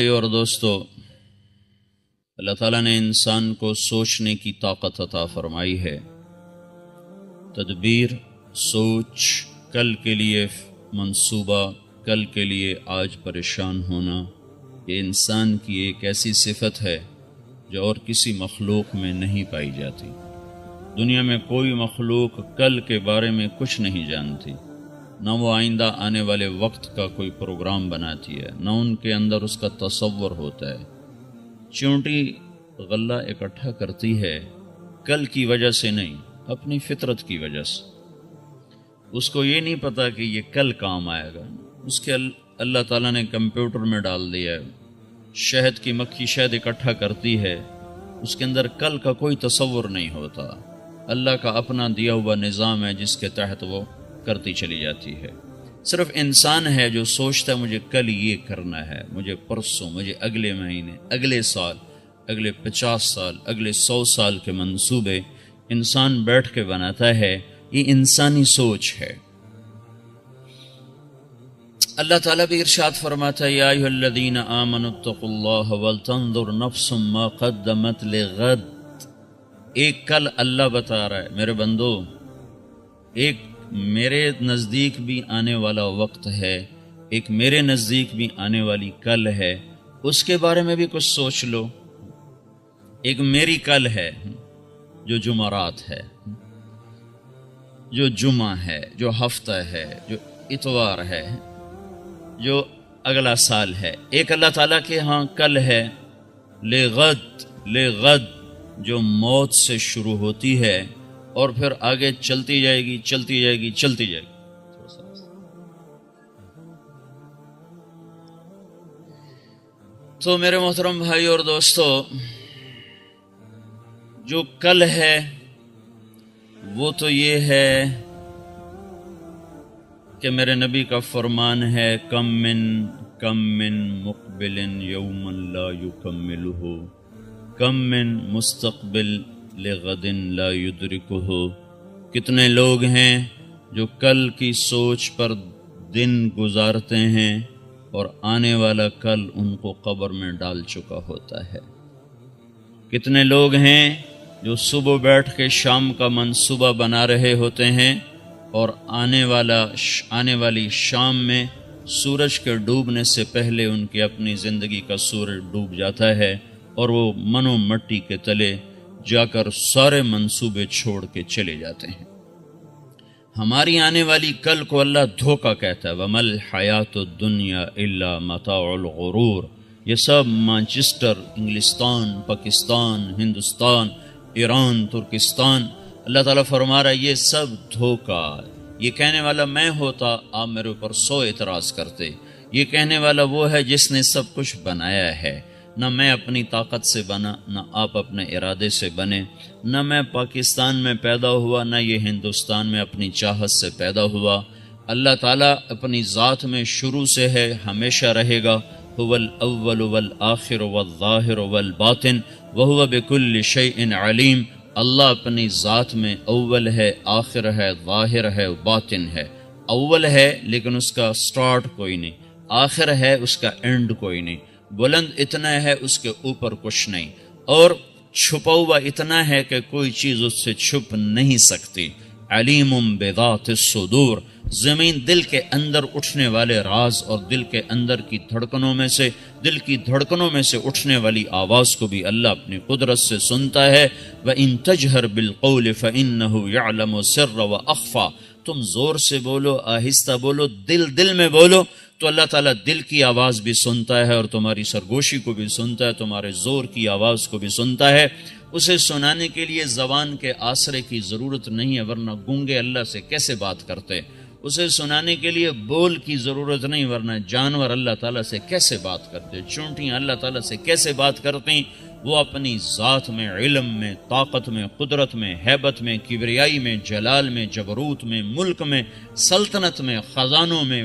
اور دوستو، اللہ تعالیٰ نے انسان کو سوچنے کی طاقت عطا فرمائی ہے۔ تدبیر، سوچ، کل کے لیے منصوبہ، کل کے لیے آج پریشان ہونا، یہ انسان کی ایک ایسی صفت ہے جو اور کسی مخلوق میں نہیں پائی جاتی۔ دنیا میں کوئی مخلوق کل کے بارے میں کچھ نہیں جانتی، نہ وہ آئندہ آنے والے وقت کا کوئی پروگرام بناتی ہے، نہ ان کے اندر اس کا تصور ہوتا ہے۔ چونٹی غلہ اکٹھا کرتی ہے کل کی وجہ سے نہیں، اپنی فطرت کی وجہ سے۔ اس کو یہ نہیں پتا کہ یہ کل کام آئے گا، اس کے اللہ تعالیٰ نے کمپیوٹر میں ڈال دیا ہے۔ شہد کی مکھی شہد اکٹھا کرتی ہے، اس کے اندر کل کا کوئی تصور نہیں ہوتا۔ اللہ کا اپنا دیا ہوا نظام ہے جس کے تحت وہ کرتی چلی جاتی ہے۔ صرف انسان ہے جو سوچتا ہے مجھے کل یہ کرنا ہے، مجھے پرسوں، مجھے اگلے مہینے، اگلے سال، اگلے 50 سال، اگلے 100 سال کے منصوبے انسان بیٹھ کے بناتا ہے۔ یہ انسانی سوچ ہے۔ اللہ تعالیٰ بھی ارشاد فرماتا ہے، یا ایھا الذین آمنوا اتقوا اللہ ولتنظر نفس ما قدمت لغد۔ ایک کل اللہ بتا رہا ہے، میرے بندو، ایک میرے نزدیک بھی آنے والا وقت ہے، ایک میرے نزدیک بھی آنے والی کل ہے، اس کے بارے میں بھی کچھ سوچ لو۔ ایک میری کل ہے جو جمعرات ہے، جو جمعہ ہے، جو ہفتہ ہے، جو اتوار ہے، جو اگلا سال ہے۔ ایک اللہ تعالیٰ کے ہاں کل ہے لغد، جو موت سے شروع ہوتی ہے اور پھر آگے چلتی جائے گی، چلتی جائے گی، چلتی جائے گی۔ تو میرے محترم بھائی اور دوستو، جو کل ہے وہ تو یہ ہے کہ میرے نبی کا فرمان ہے، کم من مقبل یوما لا یکملہ، کم من مستقبل لغد لا یدرکہ۔ کتنے لوگ ہیں جو کل کی سوچ پر دن گزارتے ہیں اور آنے والا کل ان کو قبر میں ڈال چکا ہوتا ہے۔ کتنے لوگ ہیں جو صبح بیٹھ کے شام کا منصوبہ بنا رہے ہوتے ہیں اور آنے والی شام میں سورج کے ڈوبنے سے پہلے ان کی اپنی زندگی کا سورج ڈوب جاتا ہے اور وہ منو مٹی کے تلے جا کر سارے منصوبے چھوڑ کے چلے جاتے ہیں۔ ہماری آنے والی کل کو اللہ دھوکہ کہتا ہے، وَمَا الْحَيَاةُ الدُّنْيَا إِلَّا مَتَاعُ الْغُرُورِ۔ یہ سب مانچسٹر، انگلستان، پاکستان، ہندوستان، ایران، ترکستان، اللہ تعالیٰ فرما رہا ہے یہ سب دھوکہ۔ یہ کہنے والا میں ہوتا، آپ میرے اوپر 100 اعتراض کرتے۔ یہ کہنے والا وہ ہے جس نے سب کچھ بنایا ہے۔ نہ میں اپنی طاقت سے بنا، نہ آپ اپنے ارادے سے بنے، نہ میں پاکستان میں پیدا ہوا، نہ یہ ہندوستان میں اپنی چاہت سے پیدا ہوا۔ اللہ تعالیٰ اپنی ذات میں شروع سے ہے، ہمیشہ رہے گا۔ هو الاول والآخر والظاہر والباطن وهو بكل شيء علیم۔ اللہ اپنی ذات میں اول ہے، آخر ہے، ظاہر ہے، باطن ہے۔ اول ہے لیکن اس کا سٹارٹ کوئی نہیں، آخر ہے اس کا اینڈ کوئی نہیں، بلند اتنا ہے اس کے اوپر کچھ نہیں، اور چھپا ہوا اتنا ہے کہ کوئی چیز اس سے چھپ نہیں سکتی۔ علیم بذات الصدور، زمین دل کے اندر اٹھنے والے راز اور دل کے اندر کی دھڑکنوں میں سے، دل کی دھڑکنوں میں سے اٹھنے والی آواز کو بھی اللہ اپنی قدرت سے سنتا ہے۔ وَإِن تَجْهَرْ بِالْقَوْلِ فَإِنَّهُ يَعْلَمُ السِّرَّ وَأَخْفَى۔ تم زور سے بولو، آہستہ بولو، دل میں بولو، تو اللہ تعالیٰ دل کی آواز بھی سنتا ہے اور تمہاری سرگوشی کو بھی سنتا ہے، تمہارے زور کی آواز کو بھی سنتا ہے۔ اسے سنانے کے لیے زبان کے آسرے کی ضرورت نہیں ہے، ورنہ گونگے اللہ سے کیسے بات کرتے۔ اسے سنانے کے لیے بول کی ضرورت نہیں، ورنہ جانور اللہ تعالیٰ سے کیسے بات کرتے، چونٹیاں اللہ تعالیٰ سے کیسے بات کرتے۔ وہ اپنی ذات میں، علم میں، طاقت میں، قدرت میں، ہیبت میں، کبریائی میں، جلال میں، جبروت میں، ملک میں، سلطنت میں، خزانوں میں،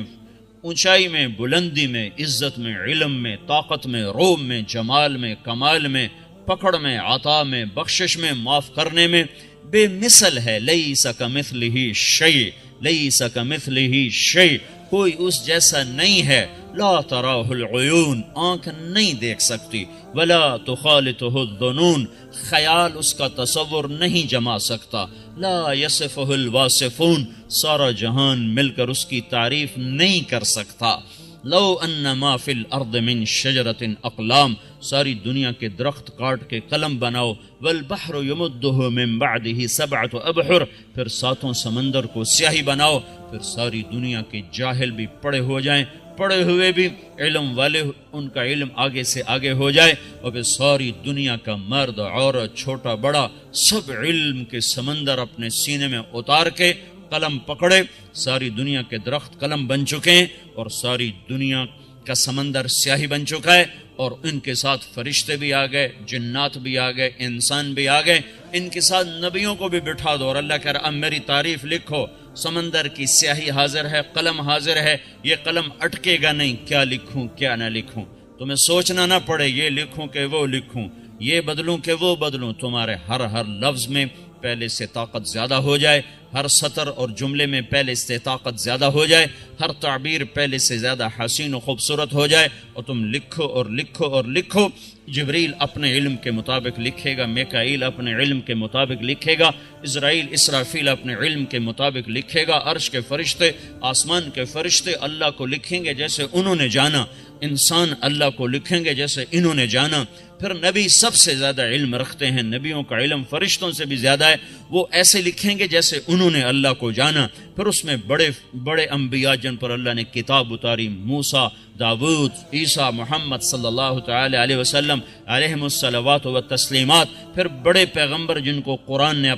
اونچائی میں، بلندی میں، عزت میں، علم میں، طاقت میں، روب میں، جمال میں، کمال میں، پکڑ میں، عطا میں، بخشش میں، معاف کرنے میں بے مثل ہے۔ لیس کمثلہ شیء، لیس کمثلہ شیء۔ کوئی اس جیسا نہیں ہے، لا تراہ العیون، آنکھ نہیں دیکھ سکتی، ولا تخالطہ الظنون، خیال اس کا تصور نہیں جما سکتا، لا یصفہ الواصفون، سارا جہان مل کر اس کی تعریف نہیں کر سکتا۔ لو ان ما فی الارض من شجرۃ اقلام، ساری دنیا کے درخت کاٹ کے قلم بناؤ، والبحر یمدہ من بعدہ سبعۃ ابحر، پھر ساتوں سمندر کو سیاہی بناؤ، پھر ساری دنیا کے جاہل بھی پڑے ہو جائیں، پڑے ہوئے بھی علم والے ان کا علم آگے سے آگے ہو جائے، اور پھر ساری دنیا کا مرد عورت چھوٹا بڑا سب علم کے سمندر اپنے سینے میں اتار کے قلم پکڑے، ساری دنیا کے درخت قلم بن چکے ہیں اور ساری دنیا کا سمندر سیاہی بن چکا ہے، اور ان کے ساتھ فرشتے بھی آ گئے، جنات بھی آ گئے، انسان بھی آ گئے، ان کے ساتھ نبیوں کو بھی بٹھا دو، اور اللہ کہہ رہا اب میری تعریف لکھو، سمندر کی سیاہی حاضر ہے، قلم حاضر ہے، یہ قلم اٹکے گا نہیں، کیا لکھوں کیا نہ لکھوں، تمہیں سوچنا نہ پڑے یہ لکھوں کہ وہ لکھوں، یہ بدلوں کہ وہ بدلوں، تمہارے ہر لفظ میں پہلے سے طاقت زیادہ ہو جائے، ہر سطر اور جملے میں پہلے سے طاقت زیادہ ہو جائے، ہر تعبیر پہلے سے زیادہ حسین و خوبصورت ہو جائے، اور تم لکھو اور لکھو اور لکھو۔ جبریل اپنے علم کے مطابق لکھے گا، میکائیل اپنے علم کے مطابق لکھے گا، اسرائیل اسرافیل اپنے علم کے مطابق لکھے گا، عرش کے فرشتے، آسمان کے فرشتے اللہ کو لکھیں گے جیسے انہوں نے جانا، انسان اللہ کو لکھیں گے جیسے انہوں نے جانا۔ پھر نبی سب سے زیادہ علم رکھتے ہیں، نبیوں کا علم فرشتوں سے بھی زیادہ ہے، وہ ایسے لکھیں گے جیسے انہوں نے اللہ کو جانا۔ پھر اس میں بڑے بڑے انبیاء جن پر اللہ نے کتاب اتاری، موسیٰ، داود، عیسیٰ، محمد صلی اللہ تعالی علیہ وسلم علیہم الصلوات والتسلیمات، پھر بڑے پیغمبر جن کو قرآن نے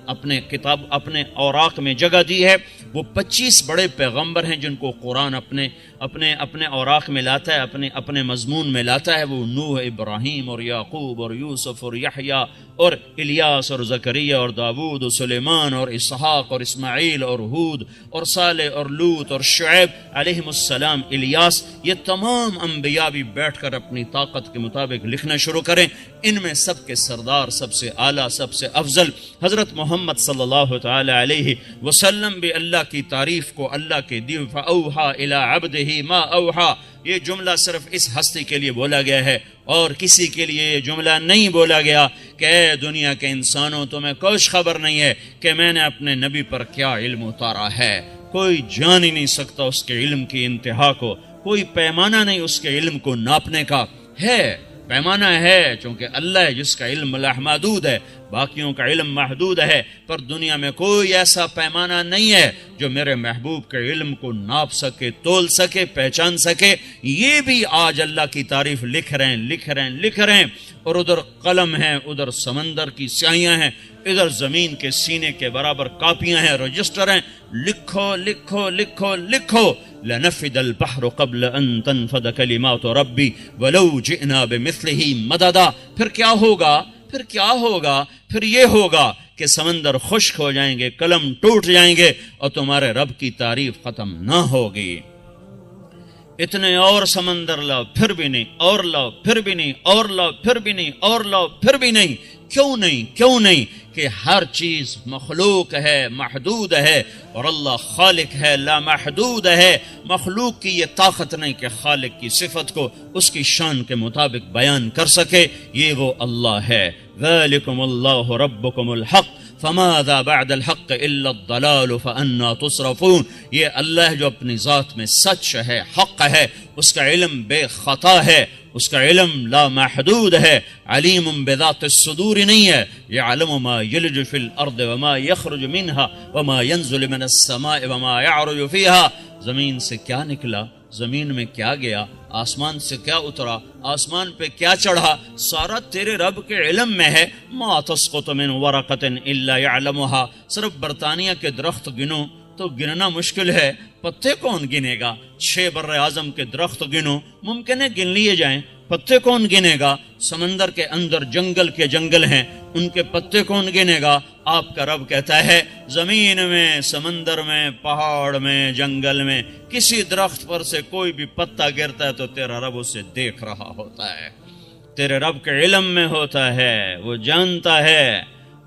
اپنے کتاب اپنے اوراق میں جگہ دی ہے، وہ 25 بڑے پیغمبر ہیں جن کو قرآن اپنے اوراق میں لاتا ہے، اپنے مضمون میں لاتا ہے، وہ نوح، ابراہیم اور یعقوب اور یوسف اور یحییٰ اور الیاس اور زکریا اور داود اور سلیمان اور اسحاق اور اسماعیل اور ہود اور صالح اور لوط اور شعیب علیہم السلام، الیاس، یہ تمام انبیاء بھی بیٹھ کر اپنی طاقت کے مطابق لکھنا شروع کریں۔ ان میں سب کے سردار، سب سے اعلیٰ، سب سے افضل حضرت محمد صلی اللہ تعالی علیہ وسلم بھی اللہ کی تعریف کو اللہ کے دیو فَأَوْحَى إِلَىٰ عَبْدِهِ مَا أَوْحَى، یہ جملہ صرف اس ہستی کے لیے بولا گیا ہے اور کسی کے لیے یہ جملہ نہیں بولا گیا کہ اے دنیا کے انسانوں تمہیں کچھ خبر نہیں ہے کہ میں نے اپنے نبی پر کیا علم اتارا ہے۔ کوئی جان ہی نہیں سکتا اس کے علم کی انتہا کو، کوئی پیمانہ نہیں اس کے علم کو ناپنے کا، ہے پیمانہ ہے چونکہ اللہ ہے جس کا علم محدود ہے، باقیوں کا علم محدود ہے، پر دنیا میں کوئی ایسا پیمانہ نہیں ہے جو میرے محبوب کے علم کو ناپ سکے، تول سکے، پہچان سکے۔ یہ بھی آج اللہ کی تعریف لکھ رہے ہیں، اور ادھر قلم ہے، ادھر سمندر کی سیاہیاں ہیں، ادھر زمین کے سینے کے برابر کاپیاں ہیں، رجسٹر ہیں، لکھو لکھو لکھو لکھو۔ لنفد البحر قبل ان تنفد کلمات ربی ولو جئنا بمثلہ مددا۔ پھر کیا ہوگا؟ پھر یہ ہوگا کہ سمندر خشک ہو جائیں گے، قلم ٹوٹ جائیں گے، اور تمہارے رب کی تعریف ختم نہ ہوگی۔ اتنے اور سمندر لاؤ پھر بھی نہیں، اور لاؤ پھر بھی نہیں، اور لاؤ پھر بھی نہیں، اور لاؤ پھر بھی نہیں۔ کیوں نہیں کہ ہر چیز مخلوق ہے، محدود ہے، اور اللہ خالق ہے، لا محدود ہے۔ مخلوق کی یہ طاقت نہیں کہ خالق کی صفت کو اس کی شان کے مطابق بیان کر سکے، یہ وہ اللہ ہے۔ ذالکم اللہ ربکم الحق فماذا بعد الحق الا الضلال فانا تصرفون۔ یہ اللہ جو اپنی ذات میں سچ ہے، حق ہے، اس کا علم بے خطا ہے، اس کا علم لا محدود ہے، علیم بذات الصدور نہیں ہے، یعلم ما یلج فی الارض وما یخرج منها وما ينزل من السماء وما يعرج فيها۔ زمین سے کیا نکلا، زمین میں کیا گیا، آسمان سے کیا اترا، آسمان پہ کیا چڑھا، سارا تیرے رب کے علم میں ہے۔ ما تسقط من ورقۃ الا يعلمها۔ صرف برطانیہ کے درخت گنو تو گننا مشکل ہے، پتے کون گنے گا؟ 6 بر اعظم کے درخت گنو، ممکن ہے گن لیے جائیں، پتے کون گنے گا؟ سمندر کے اندر جنگل کے جنگل ہیں، ان کے پتے کون گنے گا؟ آپ کا رب کہتا ہے زمین میں، سمندر میں، پہاڑ میں، جنگل میں کسی درخت پر سے کوئی بھی پتا گرتا ہے تو تیرا رب اسے دیکھ رہا ہوتا ہے، تیرے رب کے علم میں ہوتا ہے، وہ جانتا ہے۔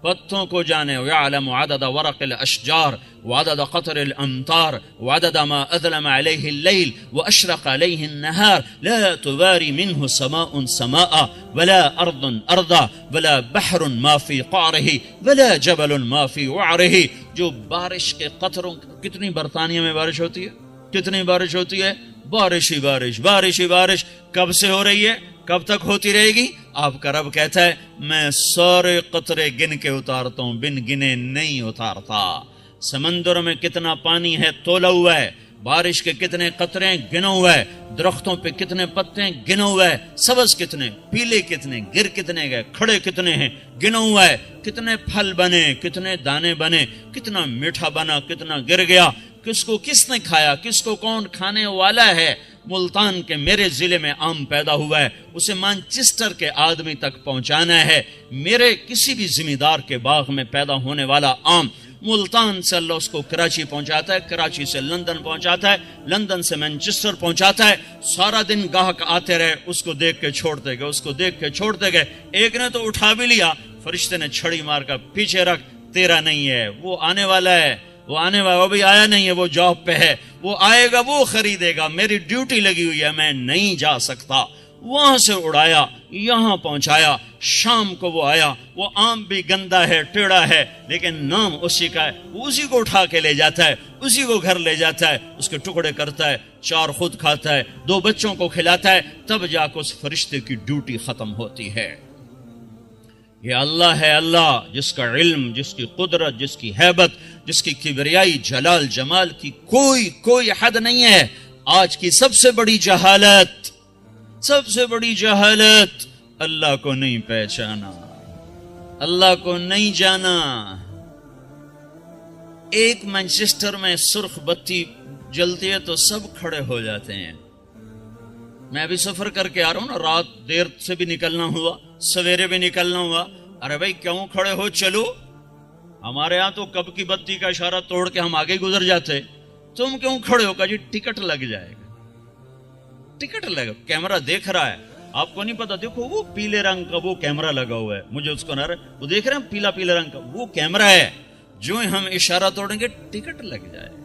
پتوں کو جانے، وَيَعْلَمُ عَدَدَ وَرَقِ الْأَشْجَارِ وَعَدَدَ قَطْرِ الْأَمْطَارِ وَعَدَدَ مَا أَظْلَمَ عَلَيْهِ اللَّيْلُ وَأَشْرَقَ عَلَيْهِ النَّهَارُ لَا تُبَارِ مِنْهُ سَمَاءٌ سَمَاءً وَلَا أَرْضٌ أَرْضًا وَلَا بَحْرٌ مَا فِي قَعْرِهِ وَلَا جَبَلٌ مَا فِي وَعْرِهِ. جو بارش کے قطروں، کتنی برطانیہ میں بارش ہوتی ہے، کتنی بارش ہوتی ہے، بارش ہی بارش، بارش ہی بارش. کب سے ہو رہی ہے، کب تک ہوتی رہے گی؟ آپ کا رب کہتا ہے میں سارے قطرے گن کے اتارتا ہوں، بن گنے نہیں اتارتا. سمندر میں کتنا پانی ہے تولا ہوا ہے، بارش کے کتنے قطرے گنا ہوا ہے، درختوں پہ کتنے پتے گنا ہوا ہے، سبز کتنے، پیلے کتنے، گر کتنے گئے، کھڑے کتنے ہیں گنا ہوا ہے، کتنے پھل بنے، کتنے دانے بنے، کتنا میٹھا بنا، کتنا گر گیا، کس کو کس نے کھایا، کس کو کون کھانے والا ہے. ملتان کے میرے ضلع میں آم پیدا ہوا ہے، اسے مانچسٹر کے آدمی تک پہنچانا ہے. میرے کسی بھی زمیندار کے باغ میں پیدا ہونے والا آم ملتان سے اللہ اس کو کراچی پہنچاتا ہے، کراچی سے لندن پہنچاتا ہے، لندن سے مانچسٹر پہنچاتا ہے. سارا دن گاہک آتے رہے، اس کو دیکھ کے چھوڑتے گئے، اس کو دیکھ کے چھوڑتے گئے. ایک نے تو اٹھا بھی لیا، فرشتے نے چھڑی مار کر پیچھے رکھ، تیرا نہیں ہے، وہ آنے والا ہے، وہ آنے والا، وہ بھی آیا نہیں ہے، وہ جاب پہ ہے، وہ آئے گا، وہ خریدے گا، میری ڈیوٹی لگی ہوئی ہے، میں نہیں جا سکتا. وہاں سے اڑایا، یہاں پہنچایا. شام کو وہ آیا، وہ آم بھی گندا ہے، ٹیڑھا ہے، لیکن نام اسی کا ہے. وہ اسی کو اٹھا کے لے جاتا ہے، اسی کو گھر لے جاتا ہے، اس کے ٹکڑے کرتا ہے، 4 خود کھاتا ہے، 2 بچوں کو کھلاتا ہے، تب جا کے اس فرشتے کی ڈیوٹی ختم ہوتی ہے. یہ اللہ ہے، اللہ جس کا علم، جس کی قدرت، جس کی ہیبت، جس کی کبریائی، جلال جمال کی کوئی حد نہیں ہے. آج کی سب سے بڑی جہالت، سب سے بڑی جہالت، اللہ کو نہیں پہچانا، اللہ کو نہیں جانا. ایک مانچسٹر میں سرخ بتی جلتی ہے تو سب کھڑے ہو جاتے ہیں. میں ابھی سفر کر کے آ رہا ہوں نا، رات دیر سے بھی نکلنا ہوا، سویرے بھی نکلنا ہوا. ارے بھائی کیوں کھڑے ہو، چلو. ہمارے ہاں تو کب کی بتی کا اشارہ توڑ کے ہم آگے گزر جاتے. تم کیوں کھڑے ہو؟ کہ جی ٹکٹ لگ جائے گا، ٹکٹ لگا، کیمرہ دیکھ رہا ہے. آپ کو نہیں پتا، دیکھو وہ پیلے رنگ کا وہ کیمرہ لگا ہوا ہے، مجھے اس کو نہ رہا، وہ دیکھ رہے ہیں پیلا پیلا رنگ کا وہ کیمرہ ہے. جو ہم اشارہ توڑیں گے ٹکٹ لگ جائے گا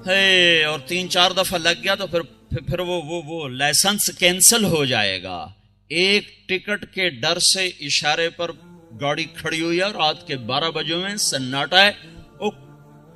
ہے، اور 3-4 دفعہ لگ گیا تو پھر وہ لائسنس کینسل ہو جائے گا. ایک ٹکٹ کے ڈر سے اشارے پر گاڑی کھڑی ہوئی ہے، رات کے 12 بجے میں سناٹا ہے.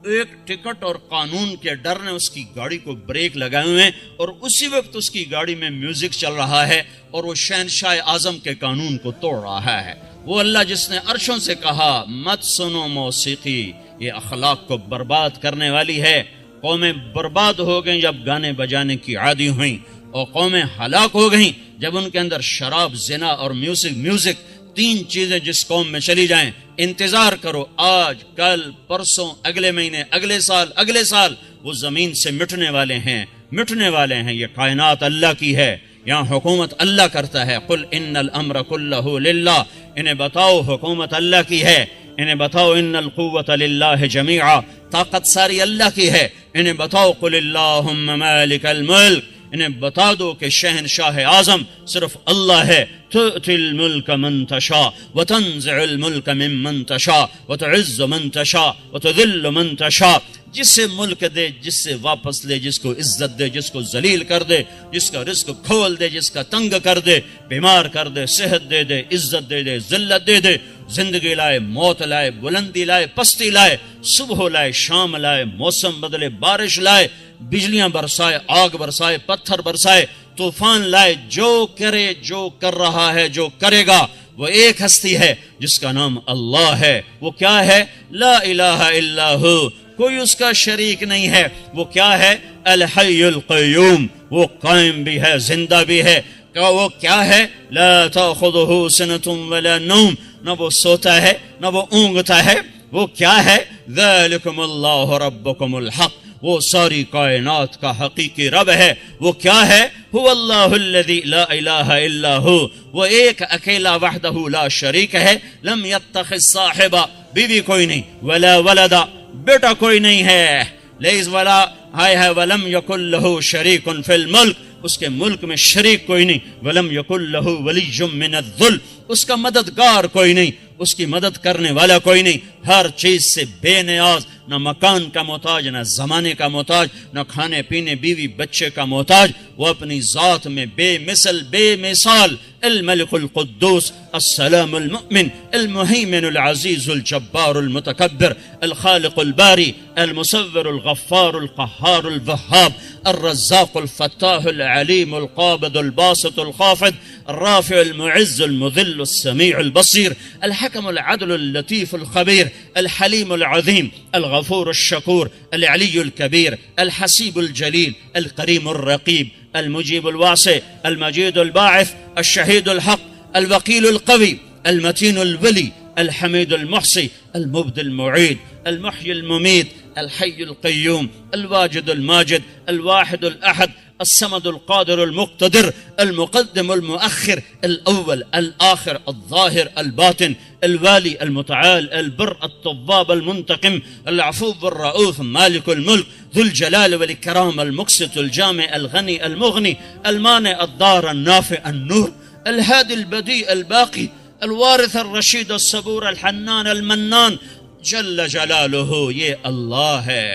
ایک ٹکٹ اور قانون کے ڈر نے اس کی گاڑی کو بریک لگائے ہوئے ہیں، اور اسی وقت اس کی گاڑی میں میوزک چل رہا ہے، اور وہ شہنشاہ اعظم کے قانون کو توڑ رہا ہے. وہ اللہ جس نے عرشوں سے کہا مت سنو موسیقی، یہ اخلاق کو برباد کرنے والی ہے. قومیں برباد ہو گئیں جب گانے بجانے کی عادی ہوئیں، اور قومیں ہلاک ہو گئیں جب ان کے اندر شراب، زنا اور میوزک 3 چیزیں جس قوم میں چلی جائیں. انتظار کرو، آج، کل، پرسوں، اگلے مہینے، اگلے سال وہ زمین سے مٹنے والے ہیں. یہ کائنات اللہ کی ہے، یہاں حکومت اللہ کرتا ہے. قل ان الامر کلہ للہ، انہیں بتاؤ حکومت اللہ کی ہے. انہیں بتاؤ ان القوت للہ جمیعا، طاقت ساری اللہ کی ہے. انہیں بتاؤ قل اللہم مالک الملک، انہیں بتا دو کہ شہنشاہ اعظم صرف اللہ ہے. تؤتی الملک من تشاء وتنزع الملک ممن تشاء وتعز من تشاء وتذل من تشاء. جس سے ملک دے، جس سے واپس لے، جس کو عزت دے، جس کو ذلیل کر دے، جس کا رزق کھول دے، جس کا تنگ کر دے، بیمار کر دے، صحت دے دے، عزت دے دے، ذلت دے دے، زندگی لائے، موت لائے، بلندی لائے، پستی لائے، صبح لائے، شام لائے، موسم بدلے، بارش لائے، بجلیاں برسائے، آگ برسائے، پتھر برسائے، طوفان لائے. جو کرے، جو کر رہا ہے، جو کرے گا، وہ ایک ہستی ہے جس کا نام اللہ ہے. وہ کیا ہے؟ لا الہ الا ہو، کوئی اس کا شریک نہیں ہے. وہ کیا ہے؟ الحی القیوم، وہ قائم بھی ہے، زندہ بھی ہے. وہ کیا ہے؟ لا تأخذہ سنۃ ولا نوم، نہ وہ سوتا ہے نہ وہ اونگتا ہے. وہ کیا ہے؟ ذالکم اللہ ربکم الحق، وہ ساری کائنات کا حقیقی رب ہے. وہ کیا ہے؟ هو اللہ الذی لا الہ الا ہو، وہ ایک اکیلا وحدہ لا شریک ہے. لم یتخذ صاحبہ، بیوی کوئی نہیں، ولا ولدا، بیٹا کوئی نہیں ہے. لیس ولا ہے ولم یکن لہ شریک فی الملک، اس کے ملک میں شریک کوئی نہیں. ولم یکن لہ ولی من الذل، اس کا مددگار کوئی نہیں. اس کی مدد کرنے والا کوئی نہیں، ہر چیز سے بے نیاز، نہ مکان کا محتاج، نہ زمانے کا محتاج، نہ کھانے پینے بیوی بچے کا محتاج، وہ اپنی ذات میں بے مثل بے مثال، الملک القدوس السلام المؤمن المهيمن العزيز الجبار المتكبر الخالق الباري المصور الغفار القهار الوهاب الرزاق الفتاح العليم القابض الباسط الخافض الرافع المعز المذل السميع البصير الحكم العدل اللطيف الخبير الحليم العظيم الغفور الشكور العلي الكبير الحسيب الجليل الكريم الرقيب المجيب الواسع المجيد الباعث الشهيد الحق الوكيل القوي المتين الولي الحميد المحصي المبدي المعيد المحيي المميت الحي القيوم الواجد الماجد الواحد الأحد الصمد القادر المقتدر المقدم المؤخر الأول الآخر الظاهر الباطن الوالي المتعال البر الطواب المنتقم العفو الرؤوف مالك الملك ذو الجلال والإكرام المقسط الجامع الغني المغني المانع الضار النافع النور الهادي البديع الباقي الوارث الرشيد الصبور الحنان المنان جل جلالہ یہ اللہ ہے۔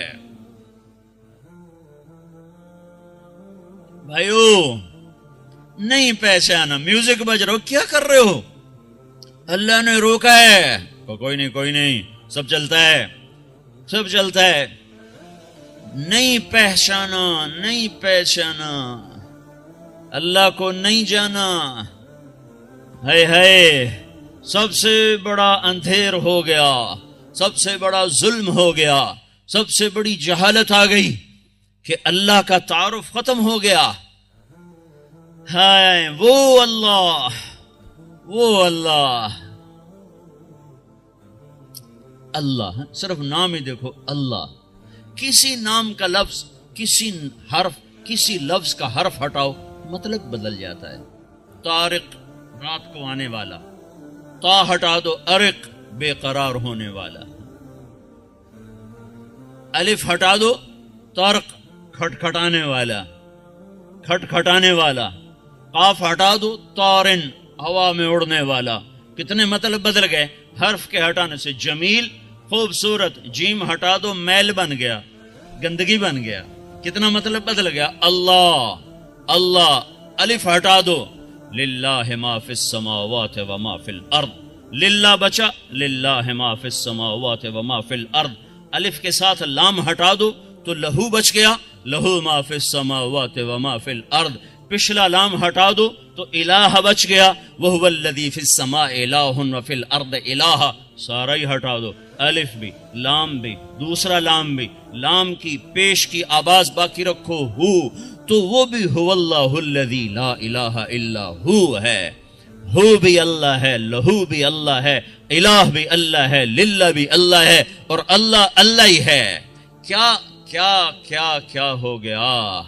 بھائیو نہیں پہچانا، میوزک بج رہا ہو، کیا کر رہے ہو؟ اللہ نے روکا ہے، کوئی نہیں، سب چلتا ہے، نہیں پہچانا، اللہ کو نہیں جانا، ہے سب سے بڑا اندھیر ہو گیا، سب سے بڑا ظلم ہو گیا، سب سے بڑی جہالت آ گئی کہ اللہ کا تعارف ختم ہو گیا۔ ہے وہ اللہ صرف نام ہی دیکھو، اللہ، کسی نام کا لفظ، کسی لفظ کا حرف ہٹاؤ مطلب بدل جاتا ہے۔ طارق رات کو آنے والا، تا ہٹا دو ارق بے قرار ہونے والا، الف ہٹا دو طارق کھٹکھٹانے والا، قاف ہٹا دو طارن ہوا میں اڑنے والا۔ کتنے مطلب بدل گئے حرف کے ہٹانے سے۔ جمیل خوبصورت، جیم ہٹا دو میل بن گیا، گندگی بن گیا، کتنا مطلب بدل گیا۔ اللہ، الف ہٹا دو، للہ ما فی السماوات و ما فی الارض، للہ بچا، للہ ما فی السماوات و ما فی الارض، الف کے ساتھ لام ہٹا دو تو لہو بچ گیا، لہو ما فی السماوات و ما فی الارض، پچھلا لام ہٹا دو تو الہ بچ گیا، وہو الذی فی السماء الہ و فی الارض الہ، سارا ہی ہٹا دو، الف بھی لام بھی دوسرا لام بھی، لام کی پیش کی آواز باقی رکھو ہو، تو وہ بھی هو اللہ الذی لا الہ الا ہو ہے۔ ہو بھی اللہ ہے، لہو بھی اللہ ہے، الہ بھی اللہ ہے، للہ بھی اللہ ہے، اور اللہ ہی ہے۔ کیا ہو گیا؟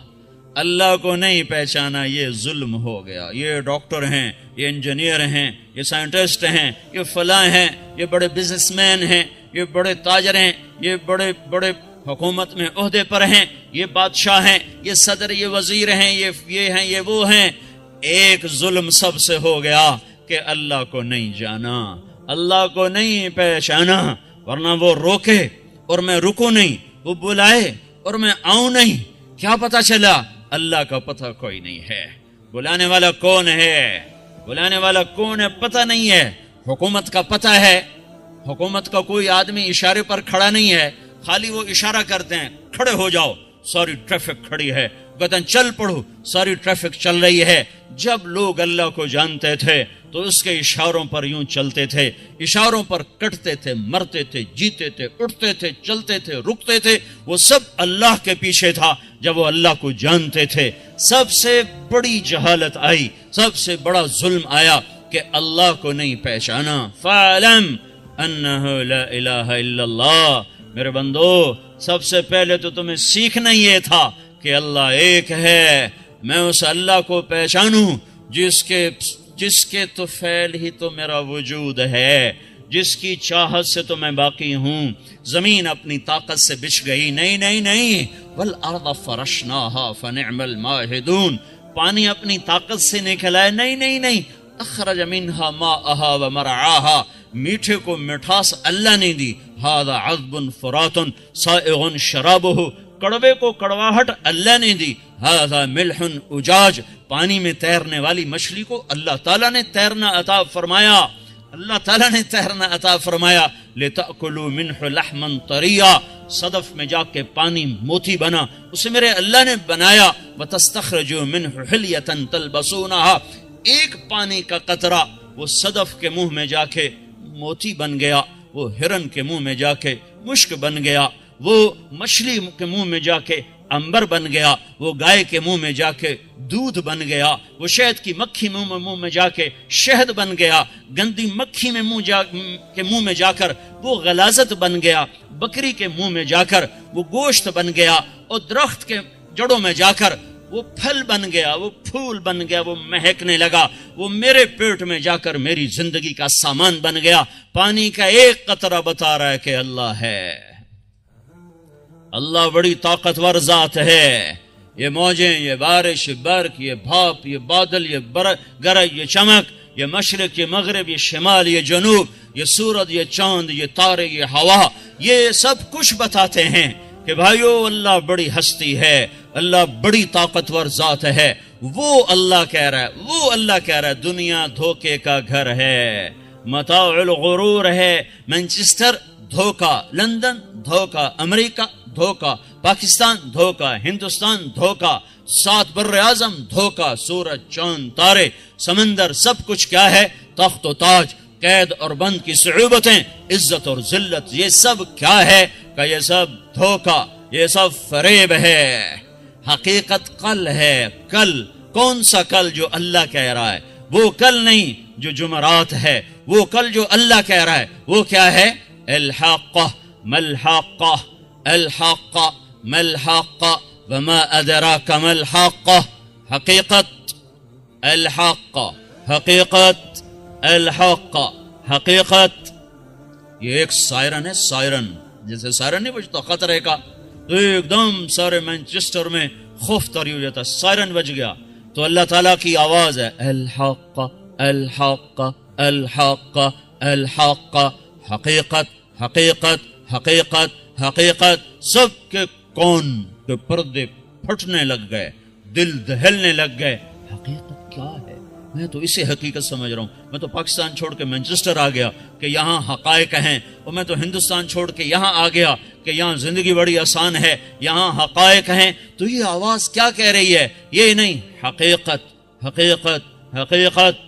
اللہ کو نہیں پہچانا، یہ ظلم ہو گیا۔ یہ ڈاکٹر ہیں، یہ انجینئر ہیں، یہ سائنٹسٹ ہیں، یہ فلاں ہیں، یہ بڑے بزنس مین ہیں، یہ بڑے تاجر ہیں، یہ بڑے حکومت میں عہدے پر ہیں، یہ بادشاہ ہیں، یہ صدر، یہ وزیر ہیں، یہ ہیں، یہ وہ ہیں۔ ایک ظلم سب سے ہو گیا کہ اللہ کو نہیں جانا، اللہ کو نہیں پہچانا، ورنہ وہ روکے اور میں رکوں نہیں، وہ بلائے اور میں آؤں نہیں، کیا پتا چلا؟ اللہ کا پتہ کوئی نہیں ہے۔ بلانے والا کون ہے پتہ نہیں ہے۔ حکومت کا پتہ ہے، حکومت کا کوئی آدمی اشارے پر کھڑا نہیں ہے، خالی وہ اشارہ کرتے ہیں کھڑے ہو جاؤ، ساری ٹریفک کھڑی ہے، کہتے ہیں چل پڑو، ساری ٹریفک چل رہی ہے۔ جب لوگ اللہ کو جانتے تھے تو اس کے اشاروں پر یوں چلتے تھے، اشاروں پر کٹتے تھے، مرتے تھے، جیتے تھے، اٹھتے تھے، چلتے تھے، رکتے تھے، وہ سب اللہ کے پیچھے تھا۔ جب وہ اللہ کو جانتے تھے، سب سے بڑی جہالت آئی، سب سے بڑا ظلم آیا کہ اللہ کو نہیں پہچانا۔ فَاعْلَمْ أَنَّهُ لَا إِلَهَ إِلَّا اللَّهُ، میرے بندو سب سے پہلے تو تمہیں سیکھنا یہ تھا کہ اللہ ایک ہے، میں اس اللہ کو پہچانوں جس کے تو فعل ہی تو میرا وجود ہے، جس کی چاہت سے تو میں باقی ہوں۔ زمین اپنی طاقت سے بچھ گئی، نہیں، والارض فرشناها فنعم الماہدون، پانی اپنی طاقت سے نکلا ہے، نہیں، اخرج منها ماءها ومرعاها، میٹھے کو مٹھاس اللہ نے دی، ھذا عذب فرات سائغ شرابہ، کڑوے کو کڑواہٹ اللہ نے دی، ھذا ملح اجاج، پانی میں تیرنے والی مچھلی کو اللہ تعالیٰ نے تیرنا عطا فرمایا، اللہ تعالیٰ نے تیرنا عطا فرمایا، لِتَأْكُلُوا مِنْهُ لَحْمًا طَرِيًّا، صدف میں جا کے پانی موتی بنا، اسے میرے اللہ نے بنایا، وَتَسْتَخْرَجُوا مِنْهُ حِلْيَةً تَلْبَسُونَهَا، ایک پانی کا قطرہ وہ صدف کے منہ میں جا کے موتی بن گیا، وہ ہرن کے منہ میں جا کے مشک بن گیا، وہ مچھلی کے منہ میں جا کے عنبر بن گیا، وہ گائے کے منہ میں جا کے دودھ بن گیا، وہ شہد کی مکھی منہ میں جا کے شہد بن گیا، گندی مکھی میں منہ میں جا کر وہ غلاظت بن گیا، بکری کے منہ میں جا کر وہ گوشت بن گیا، اور درخت کے جڑوں میں جا کر وہ پھل بن گیا، وہ پھول بن گیا، وہ مہکنے لگا، وہ میرے پیٹ میں جا کر میری زندگی کا سامان بن گیا۔ پانی کا ایک قطرہ بتا رہا ہے کہ اللہ ہے، اللہ بڑی طاقتور ذات ہے۔ یہ موجیں، یہ بارش، یہ برق، یہ بھاپ، یہ بادل، یہ گرج، یہ چمک، یہ مشرق، یہ مغرب، یہ شمال، یہ جنوب، یہ سورج، یہ چاند، یہ تارے، یہ ہوا، یہ سب کچھ بتاتے ہیں کہ بھائیو اللہ بڑی ہستی ہے، اللہ بڑی طاقتور ذات ہے۔ وہ اللہ کہہ رہا ہے، وہ اللہ کہہ رہا ہے دنیا دھوکے کا گھر ہے، متاع الغرور ہے۔ مانچسٹر دھوکا، لندن دھوکا، امریکہ دھوکا، پاکستان دھوکا، ہندوستان دھوکا، 7 بر اعظم دھوکا، سورج، چاند، تارے، سمندر، سب کچھ کیا ہے؟ تخت و تاج، قید اور بند کی صعوبتیں، عزت اور ذلت، یہ سب کیا ہے؟ کہ یہ سب دھوکا، یہ سب فریب ہے۔ حقیقت کل ہے، کل کون سا کل جو اللہ کہہ رہا ہے؟ وہ کل نہیں جو جمعرات ہے، وہ کل جو اللہ کہہ رہا ہے وہ کیا ہے؟ الحاقہ ملحاقہ، الحاقہ ملحاقہ وما ادراک ملحاقہ، حقیقت الحاقہ، حقیقت الحاقہ، حقیقت۔ یہ ایک سائرن ہے، سائرن، جیسے سائرن نہیں بجتا خطرے کا، تو ایک دم سارے مانچسٹر میں خوف طاری ہو جاتا، سائرن بج گیا، تو اللہ تعالیٰ کی آواز ہے الحاقہ الحاقہ الحاقہ الحاقہ، حقیقت حقیقت حقیقت حقیقت۔ سب کے کون کے پردے پھٹنے لگ گئے، دل دہلنے لگ گئے۔ حقیقت کیا ہے؟ میں تو اسے حقیقت سمجھ رہا ہوں۔ میں تو پاکستان چھوڑ کے مانچسٹر آ گیا کہ یہاں حقائق ہیں، اور میں تو ہندوستان چھوڑ کے یہاں آ گیا کہ یہاں زندگی بڑی آسان ہے، یہاں حقائق ہیں۔ تو یہ آواز کیا کہہ رہی ہے؟ یہ نہیں، حقیقت حقیقت حقیقت۔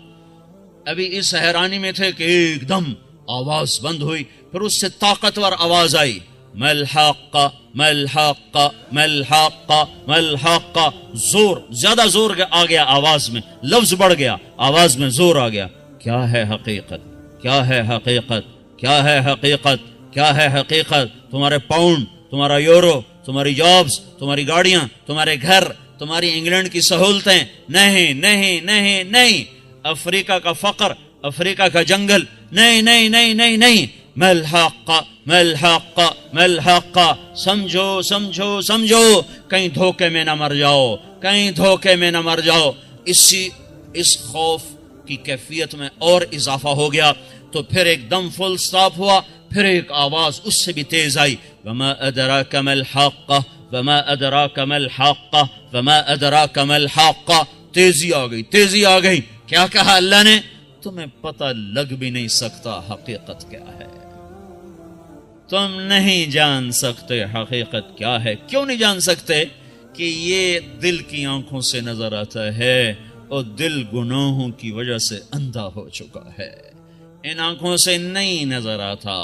ابھی اس حیرانی میں تھے کہ ایک دم آواز بند ہوئی، پھر اس سے طاقتور آواز آئی، ملحاقہ ملحاقہ ملحاقہ ملحاقہ۔ زور، زیادہ زور آ گیا آواز میں، لفظ بڑھ گیا، آواز میں زور آ گیا۔ کیا ہے حقیقت؟ کیا ہے حقیقت؟ کیا ہے حقیقت؟ کیا ہے حقیقت؟ تمہارے پاؤنڈ، تمہارا یورو، تمہاری جابز، تمہاری گاڑیاں، تمہارے گھر، تمہاری انگلینڈ کی سہولتیں، نہیں نہیں نہیں نہیں۔ افریقہ کا فقر، افریقہ کا جنگل، نہیں نہیں نہیں نہیں نہیں۔ ملحاقہ ملحاقہ ملحاقہ۔ سمجھو سمجھو سمجھو، کہیں دھوکے میں نہ مر جاؤ، کہیں دھوکے میں نہ مر جاؤ۔ اس خوف کی کیفیت میں اور اضافہ ہو گیا، تو پھر ایک دم فل سٹاپ ہوا، پھر ایک آواز اس سے بھی تیز آئی، وما ادراک ما الحاقہ وما ادراک ما الحاقہ وما ادراک ما الحاقہ۔ تیزی آ گئی، تیزی آ گئی۔ کیا کہا اللہ نے؟ تمہیں پتہ لگ بھی نہیں سکتا حقیقت کیا ہے، تم نہیں جان سکتے حقیقت کیا ہے۔ کیوں نہیں جان سکتے؟ کہ یہ دل کی آنکھوں سے نظر آتا ہے، اور دل گناہوں کی وجہ سے اندھا ہو چکا ہے، ان آنکھوں سے نہیں نظر آتا۔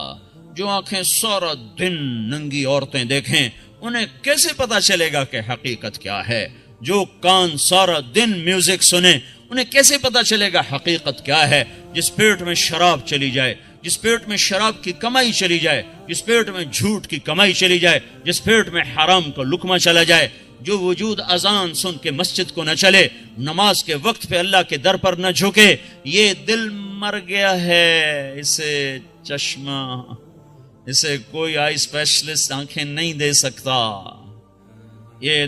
جو آنکھیں سارا دن ننگی عورتیں دیکھیں، انہیں کیسے پتا چلے گا کہ حقیقت کیا ہے؟ جو کان سارا دن میوزک سنیں، انہیں کیسے پتا چلے گا حقیقت کیا ہے؟ جس پیٹ میں شراب چلی جائے، جس پیٹ میں شراب کی کمائی چلی جائے، جس پیٹ میں جھوٹ کی کمائی چلی جائے، جس پیٹ میں حرام کا لقمہ چلا جائے، جو وجود اذان سن کے مسجد کو نہ چلے، نماز کے وقت پہ اللہ کے در پر نہ جھکے، یہ دل مر گیا ہے۔ اسے چشمہ، اسے کوئی آئی اسپیشلسٹ آنکھیں نہیں دے سکتا۔ یہ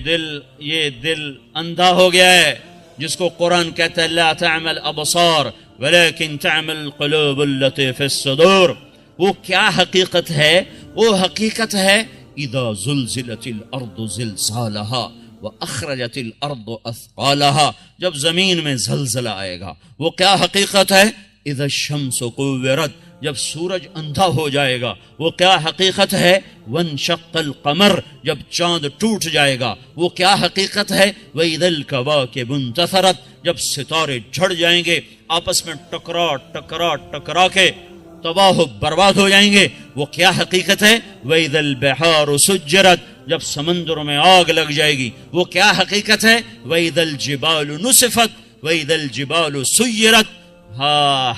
دل اندھا ہو گیا ہے، جس کو قرآن کہتا ہے لا تعمل ابصار ولیکن تعمل القلوب التي في الصدور. وہ کیا حقیقت ہے؟ وہ حقیقت ہے اذا زلزلت الارض زلزالها واخرجت الارض اثقالها. جب زمین میں زلزلہ آئے گا. وہ کیا حقیقت ہے؟ اذا الشمس كورت. جب سورج اندھا ہو جائے گا. وہ کیا حقیقت ہے؟ وانشق القمر. جب چاند ٹوٹ جائے گا. وہ کیا حقیقت ہے؟ واذا الكواكب انتثرت. جب ستارے جھڑ جائیں گے، آپس میں ٹکرا ٹکرا ٹکرا کے تباہ و برباد ہو جائیں گے. وہ کیا حقیقت ہے؟ وَإِذَا الْبِحَارُ سُجِّرَتْ. جب سمندروں میں آگ لگ جائے گی. وہ کیا حقیقت ہے؟ وَإِذَا الْجِبَالُ نُسِفَتْ وَإِذَا الْجِبَالُ سُيِّرَتْ. ہاں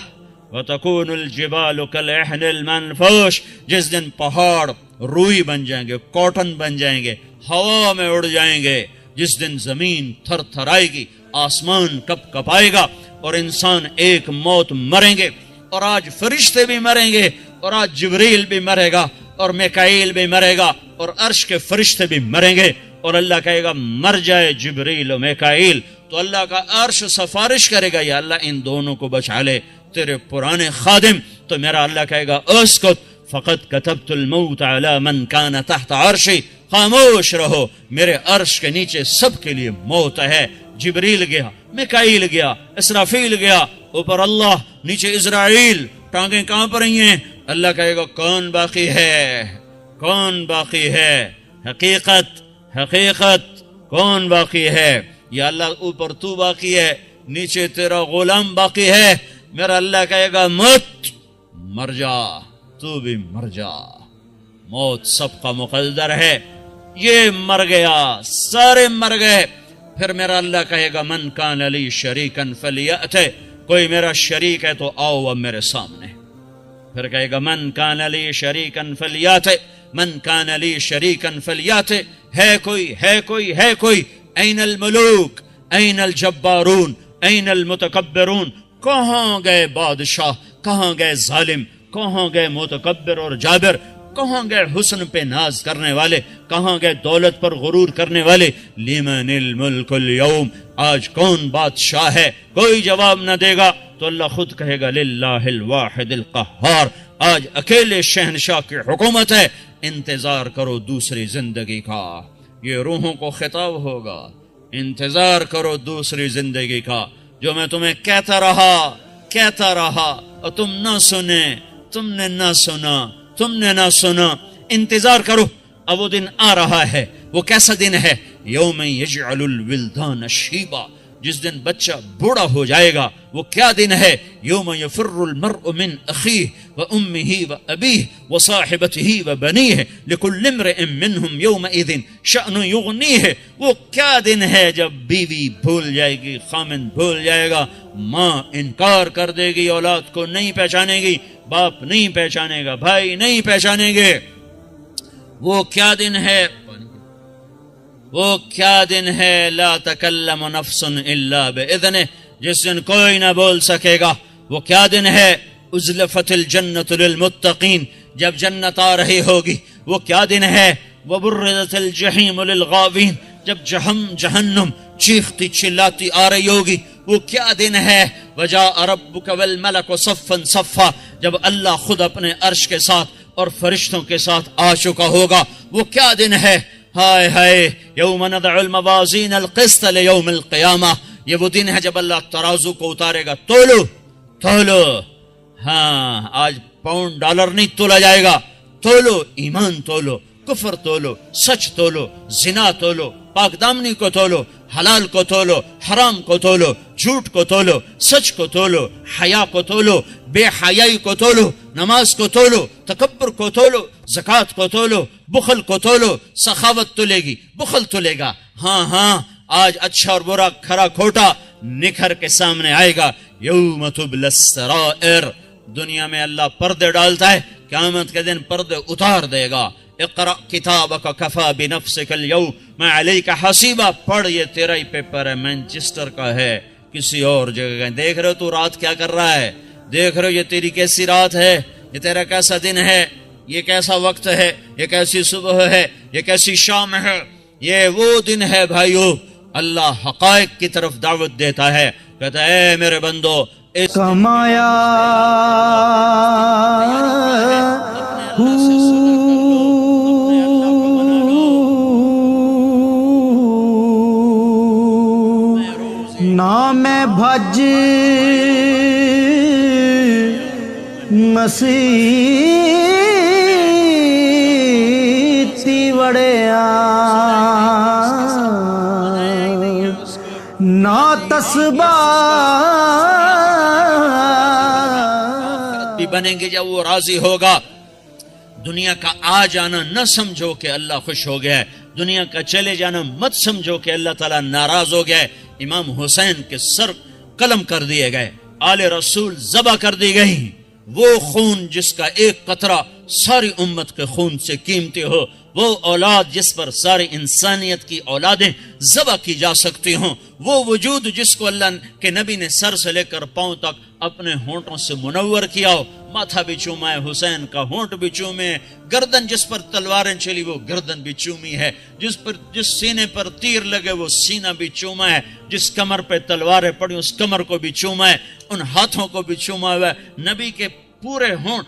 وَتَكُونُ الْجِبَالُ كَالْعِهْنِ الْمَنْفُوشِ. جس دن پہاڑ روئی بن جائیں گے، کاٹن بن جائیں گے، ہوا میں اڑ جائیں گے. جس دن زمین تھر تھرائے گی، آسمان کپ کپائے گا، اور انسان ایک موت مریں گے. اور آج فرشتے بھی مریں گے، اور آج جبریل بھی مرے گا، اور میکائیل بھی مرے گا، اور عرش کے فرشتے بھی مریں گے. اور اللہ کہے گا مر جائے جبریل و میکائیل، تو اللہ کا عرش سفارش کرے گا یا اللہ ان دونوں کو بچا لے، تیرے پرانے خادم. تو میرا اللہ کہے گا اسکت فقط کتبت الموت علی من کان تحت عرشی. خاموش رہو، میرے عرش کے نیچے سب کے لیے موت ہے. جبریل گیا، میکائیل گیا، اسرافیل گیا، اوپر اللہ، نیچے اسرائیل. ٹانگیں کہاں پر رہی ہیں؟ اللہ کہے گا کون باقی ہے؟ کون باقی ہے؟ حقیقت حقیقت کون باقی ہے؟ یا اللہ اوپر تو باقی ہے، نیچے تیرا غلام باقی ہے. میرا اللہ کہے گا مت، مر جا، تو بھی مر جا. موت سب کا مقدر ہے. یہ مر گیا، سارے مر گئے. پھر میرا اللہ کہے گا من کان لی شریکن فلیأت. کوئی میرا شریک ہے تو آؤ اب میرے سامنے. پھر کہے گا من کان لی شریکن فلیأت. من کان لی شریکن فلیأت. ہے کوئی، ہے کوئی، ہے کوئی. این الملوک، این الجبارون، این المتکبرون. کہاں گئے بادشاہ؟ کہاں گئے ظالم؟ کہاں گئے متکبر اور جابر؟ کہاں گئے حسن پہ ناز کرنے والے؟ کہاں گئے دولت پر غرور کرنے والے؟ لمن الملک اليوم. آج کون بادشاہ ہے؟ کوئی جواب نہ دے گا. تو اللہ خود کہے گا للہ الواحد القہار. آج اکیلے شہنشاہ کی حکومت ہے. انتظار کرو دوسری زندگی کا. یہ روحوں کو خطاب ہوگا، انتظار کرو دوسری زندگی کا. جو میں تمہیں کہتا رہا اور تم نہ سنے، تم نے نہ سنا، تم نے نہ سنا. انتظار کرو، اب وہ دن آ رہا ہے. وہ کیسا دن ہے؟ یوم یجعل الولدان شیبا. جس دن بچہ بوڑھا ہو جائے گا. وہ کیا دن ہے؟ یوم یفر المرء من اخیہ وامہ وابیہ وصاحبتہ وبنیہ لکل امرئ منہم یومئذ شأن یغنیہ. وہ کیا دن ہے جب بیوی بھول جائے گی، خامن بھول جائے گا، ماں انکار کر دے گی، اولاد کو نہیں پہچانے گی، باپ نہیں پہچانے گا، بھائی نہیں پہچانیں گے. وہ کیا دن ہے؟ وہ کیا دن ہے؟ لا تکلم نفس الا باذنہ. جس دن کوئی نہ بول سکے گا. وہ کیا دن ہے؟ ازلفت الجنت للمتقین. جب جنت آ رہی ہوگی. وہ کیا دن ہے؟ وبرزت الجحیم للغاوین. جب جہنم چیختی چلاتی آ رہی ہوگی. وہ کیا دن ہے؟ وجاء ربک والملک صفا صفا. جب اللہ خود اپنے عرش کے ساتھ اور فرشتوں کے ساتھ آ چکا ہوگا. وہ کیا دن ہے؟ ہائے ہائے یوم ندع الموازین القسط لیوم القیامہ. یہ وہ دن ہے جب اللہ ترازو کو اتارے گا. تولو تولو. ہاں آج پاؤنڈ ڈالر نہیں تولا جائے گا. تولو، ایمان تولو، کفر تولو، سچ تولو، زنا تولو، پاک دامنی کو تولو، حلال کو تولو، حرام کو تولو، جھوٹ کو تولو، سچ کو تولو، حیا کو تولو، بے حیائی کو تولو، نماز کو تولو، تکبر کو تولو، زکوٰۃ کو تولو، بخل کو تولو. سخاوت تولے گی، بخل تولے گا. ہاں آج اچھا اور برا، کھرا کھوٹا نکھر کے سامنے آئے گا. یوم تبلی السرائر. دنیا میں اللہ پردے ڈالتا ہے، قیامت کے دن پردے اتار دے گا. اقرأ کتابک کفا بنفسک اليوم علیک حسیبا. پڑھ، یہ تیرا ہی پیپر ہے، مانچسٹر کا ہے، کسی اور جگہ کا. دیکھ رہے ہو تو رات کیا کر رہا ہے؟ دیکھ رہے ہو یہ تیری کیسی رات ہے؟ یہ تیرا کیسا دن ہے؟ یہ کیسا وقت ہے؟ یہ کیسی صبح ہے؟ یہ کیسی شام ہے؟ یہ وہ دن ہے بھائیو. اللہ حقائق کی طرف دعوت دیتا ہے. کہتا ہے اے میرے بندو اس کمایا نام بھج مسیتی وڑیا نا تسبیح بھی بنیں گے جب وہ راضی ہوگا. دنیا کا آ جانا نہ سمجھو کہ اللہ خوش ہو گیا ہے، دنیا کا چلے جانا مت سمجھو کہ اللہ تعالیٰ ناراض ہو گیا ہے. امام حسین کے سر قلم کر دیے گئے، آل رسول ذبح کر دی گئی. وہ خون جس کا ایک قطرہ ساری امت کے خون سے قیمتی ہو، وہ اولاد جس پر ساری انسانیت کی اولادیں ذبح کی جا سکتی ہوں، وہ وجود جس کو اللہ کے نبی نے سر سے لے کر پاؤں تک اپنے ہونٹوں سے منور کیا ہو، ماتھا بھی چوما ہے حسین کا، ہونٹ بھی چومے، گردن جس پر تلواریں چلی وہ گردن بھی چومی ہے، جس سینے پر تیر لگے وہ سینہ بھی چوما ہے، جس کمر پہ تلواریں پڑی اس کمر کو بھی چوما ہے، ان ہاتھوں کو بھی چوما ہوا ہے. نبی کے پورے ہونٹ،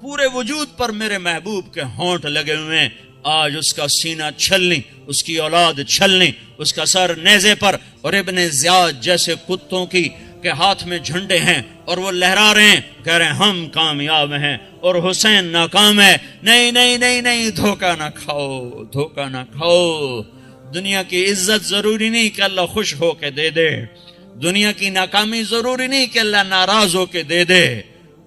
پورے وجود پر میرے محبوب کے ہونٹ لگے ہوئے ہیں. آج اس کا سینہ چھلنی، اس کی اولاد چھلنی، اس کا سر نیزے پر، اور ابن زیاد جیسے کتوں کی کے ہاتھ میں جھنڈے ہیں اور وہ لہرا رہے ہیں، کہہ رہے ہیں ہم کامیاب ہیں اور حسین ناکام ہے. نہیں نہیں نہیں نہیں، دھوکہ نہ کھاؤ، دھوکہ نہ کھاؤ. دنیا کی عزت ضروری نہیں کہ اللہ خوش ہو کے دے دے، دنیا کی ناکامی ضروری نہیں کہ اللہ ناراض ہو کے دے دے.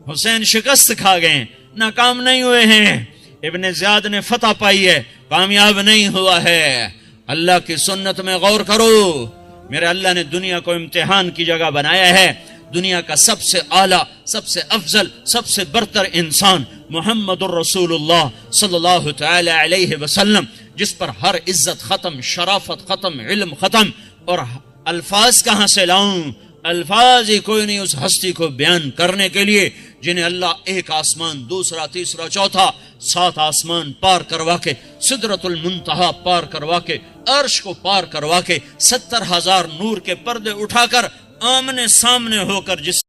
حسین شکست کھا گئے، ناکام نہیں ہوئے ہیں. ابن زیاد نے فتح پائی ہے، کامیاب نہیں ہوا ہے. اللہ کی سنت میں غور کرو. میرے اللہ نے دنیا کو امتحان کی جگہ بنایا ہے. دنیا کا سب سے اعلیٰ، سب سے افضل، سب سے برتر انسان محمد الرسول اللہ صلی اللہ تعالی علیہ وسلم، جس پر ہر عزت ختم، شرافت ختم، علم ختم. اور الفاظ کہاں سے لاؤں؟ الفاظ ہی کوئی نہیں اس ہستی کو بیان کرنے کے لیے جنہیں اللہ ایک آسمان، دوسرا، تیسرا، چوتھا، 7 آسمان پار کروا کے، سدرۃ المنتہا پار کروا کے، عرش کو پار کروا کے، 70,000 نور کے پردے اٹھا کر آمنے سامنے ہو کر جس